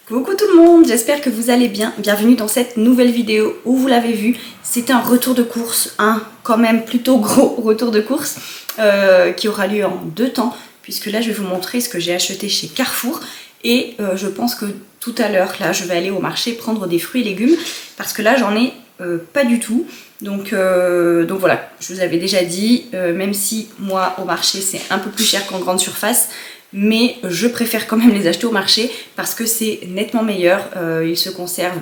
Coucou tout le monde, j'espère que vous allez bien. Bienvenue dans cette nouvelle vidéo où vous l'avez vu, c'est un retour de course, un quand même plutôt gros retour de course qui aura lieu en deux temps, puisque là je vais vous montrer ce que j'ai acheté chez Carrefour et je pense que tout à l'heure là je vais aller au marché prendre des fruits et légumes parce que là j'en ai pas du tout. Donc voilà, je vous avais déjà dit, même si moi au marché c'est un peu plus cher qu'en grande surface, mais je préfère quand même les acheter au marché parce que c'est nettement meilleur, ils se conservent,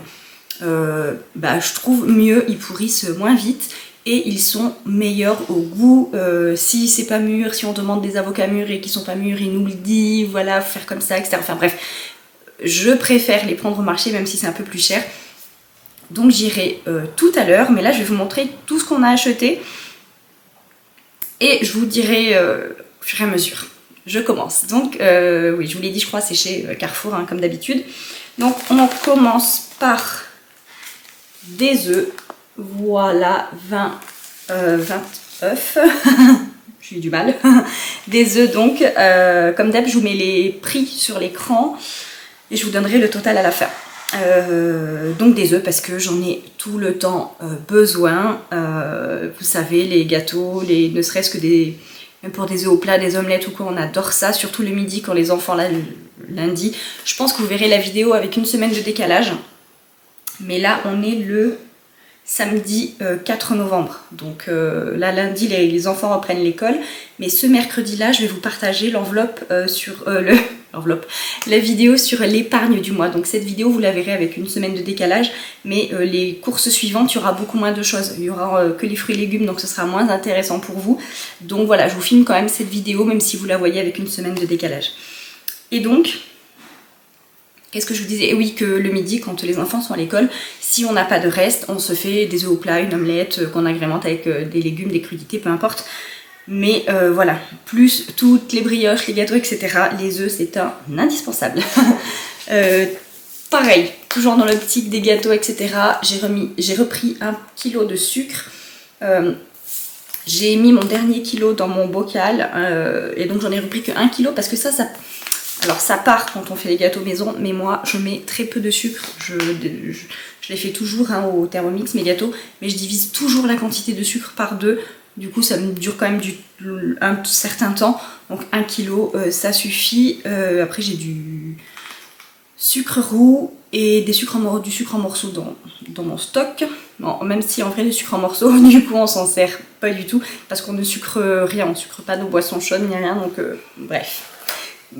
je trouve mieux, ils pourrissent moins vite et ils sont meilleurs au goût. Si c'est pas mûr, si on demande des avocats mûrs et qui sont pas mûrs, ils nous le disent, voilà, faut faire comme ça, etc. Enfin bref, je préfère les prendre au marché même si c'est un peu plus cher. Donc j'irai tout à l'heure, mais là je vais vous montrer tout ce qu'on a acheté et je vous dirai au fur et à mesure. Je commence. Donc, oui, je vous l'ai dit, je crois, c'est chez Carrefour, hein, comme d'habitude. Donc, on commence par des œufs. Voilà, 20 œufs. J'ai eu du mal. Des œufs, donc, comme d'hab, je vous mets les prix sur l'écran et je vous donnerai le total à la fin. Donc des œufs parce que j'en ai tout le temps besoin. Vous savez, les gâteaux, ne serait-ce que des... Même pour des œufs au plat, des omelettes ou quoi, on adore ça, surtout le midi quand les enfants, là, le lundi. Je pense que vous verrez la vidéo avec une semaine de décalage. Mais là, on est le samedi 4 novembre. Donc là, lundi, les enfants reprennent l'école. Mais ce mercredi-là, je vais vous partager l'enveloppe sur la vidéo sur l'épargne du mois. Donc cette vidéo, vous la verrez avec une semaine de décalage. Mais les courses suivantes, il y aura beaucoup moins de choses. Il y aura que les fruits et légumes, donc ce sera moins intéressant pour vous. Donc voilà, je vous filme quand même cette vidéo, même si vous la voyez avec une semaine de décalage. Et donc... qu'est-ce que je vous disais? Et oui, que le midi, quand les enfants sont à l'école, si on n'a pas de reste, on se fait des œufs au plat, une omelette qu'on agrémente avec des légumes, des crudités, peu importe. Mais voilà, plus toutes les brioches, les gâteaux, etc. Les œufs, c'est un indispensable. Pareil, toujours dans l'optique des gâteaux, etc. J'ai repris 1 kg de sucre. J'ai mis mon dernier kilo dans mon bocal et donc j'en ai repris que 1 kg parce que ça... Alors ça part quand on fait les gâteaux maison, mais moi je mets très peu de sucre, je les fais toujours hein, au Thermomix mes gâteaux, mais je divise toujours la quantité de sucre par 2, du coup ça me dure quand même un certain temps, donc 1 kg ça suffit. Après j'ai du sucre roux et du sucre en morceaux dans mon stock, bon, même si en vrai le sucre en morceaux, du coup on s'en sert pas du tout, parce qu'on ne sucre rien, on ne sucre pas nos boissons chaudes ni rien, donc bref.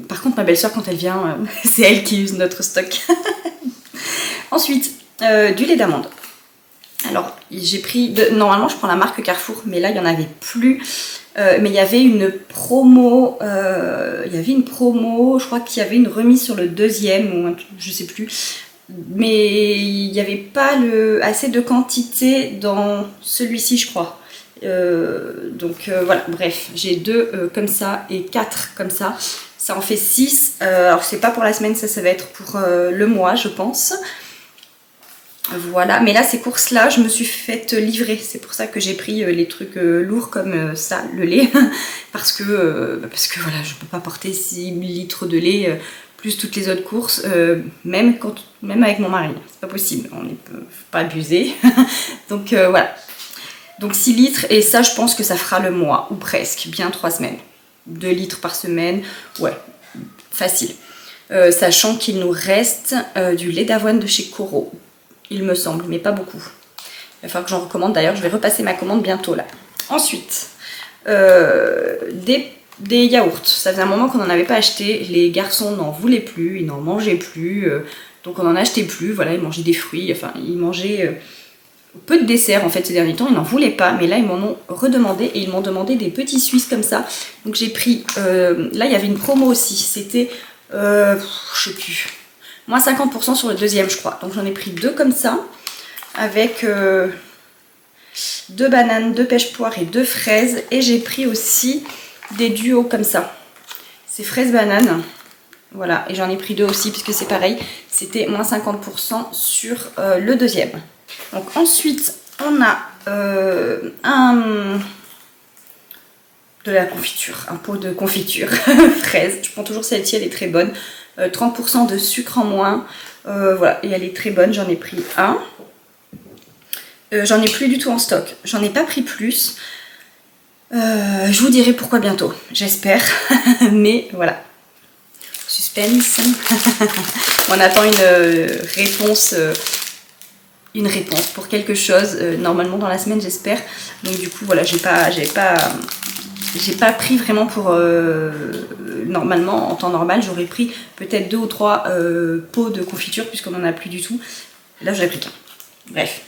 Par contre, ma belle-sœur, quand elle vient, c'est elle qui use notre stock. Ensuite, du lait d'amande. Alors, j'ai pris... Normalement, je prends la marque Carrefour, mais là, il n'y en avait plus. Mais il y avait une promo... je crois qu'il y avait une remise sur le deuxième, ou un truc, je sais plus. Mais il n'y avait pas assez de quantité dans celui-ci, je crois. Voilà, bref, j'ai 2 comme ça et 4 comme ça. Ça en fait 6, alors c'est pas pour la semaine, ça va être pour le mois je pense. Voilà, mais là ces courses là je me suis fait livrer, c'est pour ça que j'ai pris les trucs lourds comme ça, le lait. parce que voilà, je peux pas porter 6 litres de lait plus toutes les autres courses, même avec mon mari, c'est pas possible, on ne peut pas abuser. Donc voilà, donc 6 litres et ça je pense que ça fera le mois, ou presque, bien 3 semaines. 2 litres par semaine, ouais, facile. Sachant qu'il nous reste du lait d'avoine de chez Coro, il me semble, mais pas beaucoup. Il va falloir que j'en recommande, d'ailleurs, je vais repasser ma commande bientôt là. Ensuite, des yaourts. Ça faisait un moment qu'on n'en avait pas acheté, les garçons n'en voulaient plus, ils n'en mangeaient plus, donc on n'en achetait plus, voilà, ils mangeaient des fruits, enfin, ils mangeaient... peu de dessert en fait ces derniers temps, ils n'en voulaient pas, mais là ils m'en ont redemandé et ils m'ont demandé des petits Suisses comme ça. Donc j'ai pris, là il y avait une promo aussi, c'était, je sais plus, moins 50% sur le deuxième je crois. Donc j'en ai pris 2 comme ça, avec 2 bananes, 2 pêche-poires et 2 fraises. Et j'ai pris aussi des duos comme ça, c'est fraises-bananes. Voilà, et j'en ai pris 2 aussi puisque c'est pareil, c'était moins 50% sur le deuxième. Donc ensuite, on a de la confiture, un pot de confiture fraise. Je prends toujours celle-ci, elle est très bonne. 30% de sucre en moins. Voilà, et elle est très bonne, j'en ai pris un. J'en ai plus du tout en stock, j'en ai pas pris plus. Je vous dirai pourquoi bientôt, j'espère. Mais voilà. Suspense. On attend une réponse pour quelque chose, normalement dans la semaine j'espère. Donc du coup voilà, j'ai pas pris vraiment pour... normalement, en temps normal, j'aurais pris peut-être 2 ou 3 pots de confiture puisqu'on n'en a plus du tout. Là j'en ai pris qu'un. Bref.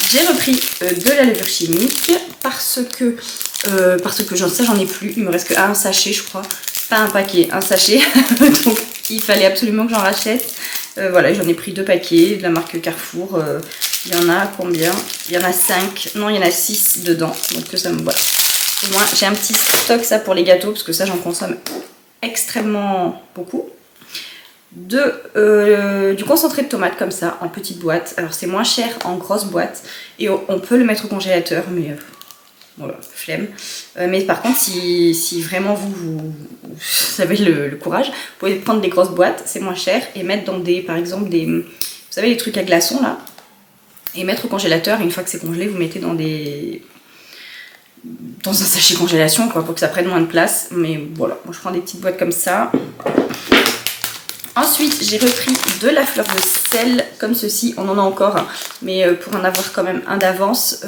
J'ai repris de la levure chimique parce que ça j'en ai plus. Il me reste qu'un sachet je crois. Pas un paquet, un sachet. Donc il fallait absolument que j'en rachète. Voilà, j'en ai pris 2 paquets de la marque Carrefour. Il y en a combien? Il y en a 5. Non, il y en a 6 dedans. Donc ça me voilà. Au moins j'ai un petit stock ça pour les gâteaux parce que ça j'en consomme extrêmement beaucoup. Du concentré de tomate comme ça en petite boîte. Alors c'est moins cher en grosse boîte et on peut le mettre au congélateur mais voilà, flemme. Mais par contre si vraiment vous avez le courage, vous pouvez prendre des grosses boîtes, c'est moins cher et mettre dans des, par exemple des, vous savez les trucs à glaçons là, et mettre au congélateur et une fois que c'est congelé vous mettez dans un sachet congélation quoi pour que ça prenne moins de place. Mais voilà, moi je prends des petites boîtes comme ça. Ensuite, j'ai repris de la fleur de sel, comme ceci. On en a encore, hein, mais pour en avoir quand même un d'avance,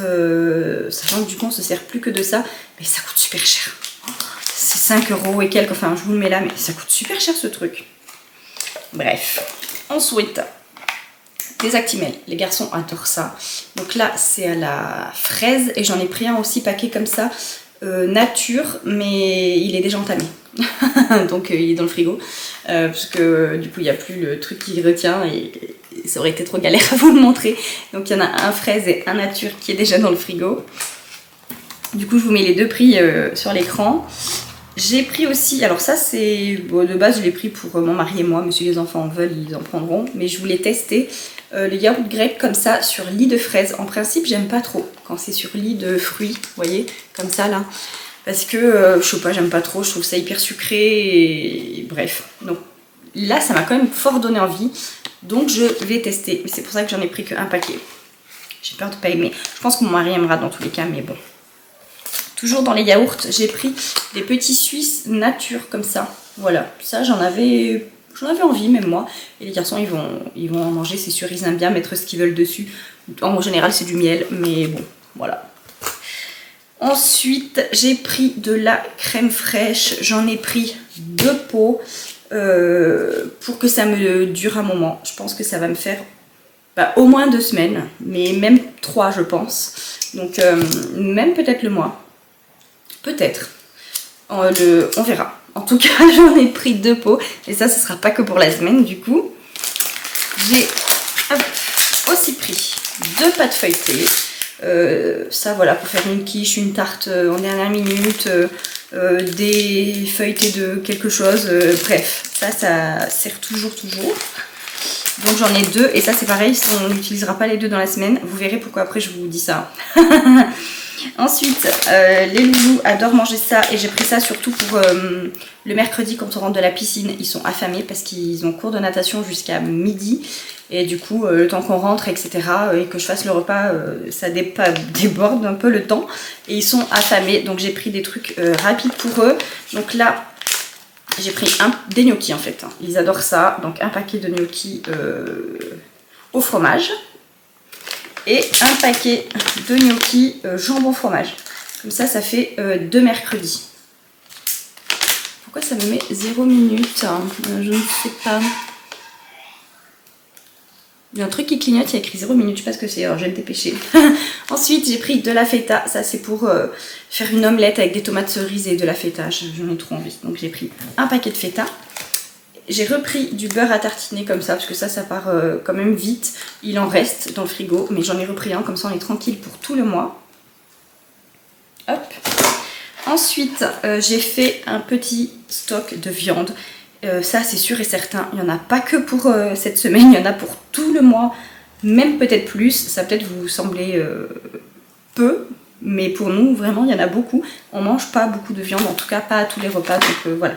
sachant que du coup, on se sert plus que de ça. Mais ça coûte super cher. C'est 5 € et quelques, enfin, je vous le mets là, mais ça coûte super cher ce truc. Bref. Ensuite, des Actimel. Les garçons adorent ça. Donc là, c'est à la fraise. Et j'en ai pris un aussi paquet comme ça. Nature, mais il est déjà entamé. Donc il est dans le frigo. Parce que du coup, il n'y a plus le truc qui retient. Et ça aurait été trop galère à vous le montrer. Donc il y en a un fraise et un nature qui est déjà dans le frigo. Du coup, je vous mets les deux prix sur l'écran. J'ai pris aussi, alors ça c'est, bon, de base je l'ai pris pour mon mari et moi, mais si les enfants en veulent, ils en prendront. Mais je voulais tester le yaourt grec comme ça sur lit de fraises. En principe, j'aime pas trop quand c'est sur lit de fruits, vous voyez, comme ça là. Parce que, je sais pas, j'aime pas trop, je trouve ça hyper sucré et bref. Donc là, ça m'a quand même fort donné envie. Donc je vais tester, mais c'est pour ça que j'en ai pris qu'un paquet. J'ai peur de pas aimer. Je pense que mon mari aimera dans tous les cas, mais bon. Toujours dans les yaourts, j'ai pris des petits Suisses nature comme ça. Voilà, ça j'en avais envie même moi. Et les garçons ils vont en manger, c'est sûr, ils aiment bien mettre ce qu'ils veulent dessus. En général c'est du miel, mais bon, voilà. Ensuite j'ai pris de la crème fraîche, j'en ai pris 2 pots pour que ça me dure un moment. Je pense que ça va me faire au moins 2 semaines, mais même 3 je pense. Donc même peut-être le mois. Peut-être. On verra. En tout cas, j'en ai pris 2 pots. Et ça, ce sera pas que pour la semaine, du coup. J'ai aussi pris 2 pâtes feuilletées. Ça, voilà, pour faire une quiche, une tarte en dernière minute. Des feuilletés de quelque chose. Bref, ça sert toujours. Donc j'en ai 2. Et ça, c'est pareil, on n'utilisera pas les 2 dans la semaine. Vous verrez pourquoi après, je vous dis ça. Ensuite, les loulous adorent manger ça et j'ai pris ça surtout pour le mercredi quand on rentre de la piscine. Ils sont affamés parce qu'ils ont cours de natation jusqu'à midi et du coup, le temps qu'on rentre, etc. et que je fasse le repas, ça déborde un peu le temps et ils sont affamés. Donc j'ai pris des trucs rapides pour eux. Donc là, j'ai pris des gnocchis en fait. Ils adorent ça. Donc un paquet de gnocchis au fromage. Et un paquet de gnocchis jambon fromage. Comme ça, ça fait 2 mercredis. Pourquoi ça me met 0 minutes hein? Je ne sais pas. Il y a un truc qui clignote, il y a écrit 0 minutes, je sais pas ce que c'est, alors je vais me dépêcher. Ensuite, j'ai pris de la feta. Ça, c'est pour faire une omelette avec des tomates cerises et de la feta. J'en ai trop envie. Donc, j'ai pris un paquet de feta. J'ai repris du beurre à tartiner comme ça, parce que ça part quand même vite. Il en reste dans le frigo, mais j'en ai repris un, comme ça on est tranquille pour tout le mois. Hop. Ensuite, j'ai fait un petit stock de viande. Ça c'est sûr et certain, il n'y en a pas que pour cette semaine, il y en a pour tout le mois, même peut-être plus. Ça peut-être vous sembler peu, Mais pour nous, vraiment, il y en a beaucoup. On mange pas beaucoup de viande, en tout cas pas à tous les repas. Donc voilà.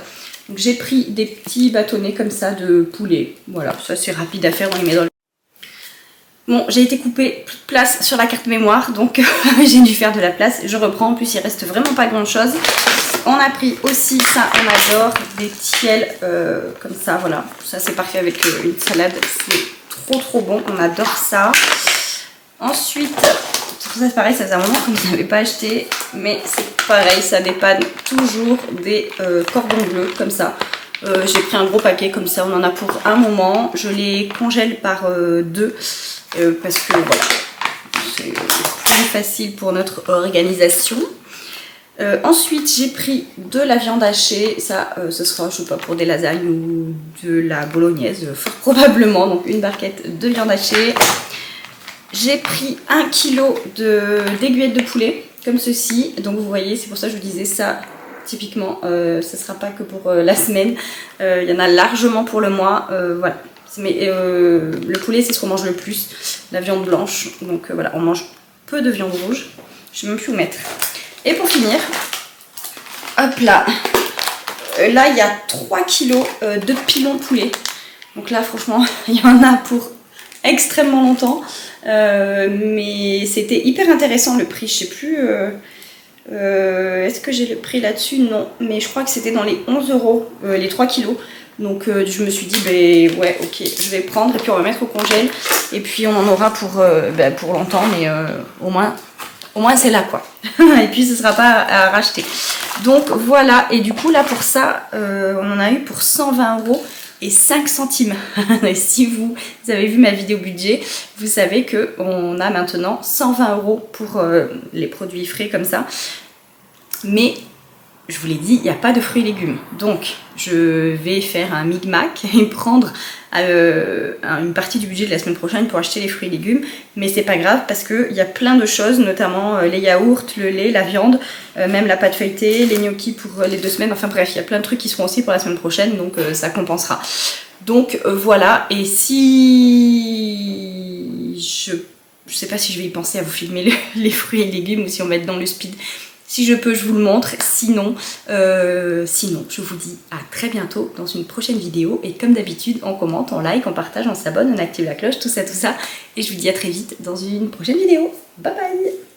Donc j'ai pris des petits bâtonnets comme ça de poulet. Voilà, ça c'est rapide à faire, on les met dans le... Bon, j'ai été coupée, plus de place sur la carte mémoire, donc j'ai dû faire de la place. Je reprends, en plus il reste vraiment pas grand chose. On a pris aussi, ça on adore, des tiels comme ça, voilà. Ça c'est parfait avec une salade, c'est trop bon, on adore ça. Ensuite, ça c'est pareil, ça faisait un moment que je n'avais pas acheté, mais c'est pareil, ça dépanne toujours des cordons bleus comme ça. J'ai pris un gros paquet comme ça, on en a pour un moment. Je les congèle par deux parce que voilà, c'est plus facile pour notre organisation. Ensuite, j'ai pris de la viande hachée. Ça, ce sera, je sais pas, pour des lasagnes ou de la bolognaise, fort probablement. Donc, une barquette de viande hachée. J'ai pris 1 kg d'aiguillettes de poulet, comme ceci. Donc, vous voyez, c'est pour ça que je vous disais ça. Typiquement, ce ne sera pas que pour la semaine. Il y en a largement pour le mois. Voilà. Mais le poulet, c'est ce qu'on mange le plus. La viande blanche. Donc, voilà, on mange peu de viande rouge. Je ne sais même plus où mettre. Et pour finir, hop là, là il y a 3 kilos de pilons poulet. Donc là franchement, il y en a pour extrêmement longtemps. Mais c'était hyper intéressant le prix, je sais plus, est-ce que j'ai le prix là-dessus? Non, mais je crois que c'était dans les 11 € les 3 kilos. Donc je me suis dit, ben ouais, ok, je vais prendre et puis on va mettre au congèle. Et puis on en aura pour longtemps, mais au moins c'est là quoi. Et puis ce sera pas à racheter. Donc voilà, et du coup là pour ça, on en a eu pour 120 € et 5 centimes. Et si vous avez vu ma vidéo budget, vous savez qu'on a maintenant 120 € pour les produits frais comme ça. Mais je vous l'ai dit, il n'y a pas de fruits et légumes. Donc je vais faire un micmac et prendre une partie du budget de la semaine prochaine pour acheter les fruits et légumes. Mais c'est pas grave parce qu'il y a plein de choses, notamment les yaourts, le lait, la viande, même la pâte feuilletée, les gnocchis pour les 2 semaines. Enfin bref, il y a plein de trucs qui seront aussi pour la semaine prochaine, donc ça compensera. Donc voilà, et si je sais pas si je vais y penser à vous filmer les fruits et légumes ou si on va être dans le speed. Si je peux, je vous le montre. Sinon, je vous dis à très bientôt dans une prochaine vidéo. Et comme d'habitude, on commente, on like, on partage, on s'abonne, on active la cloche, tout ça. Et je vous dis à très vite dans une prochaine vidéo. Bye bye!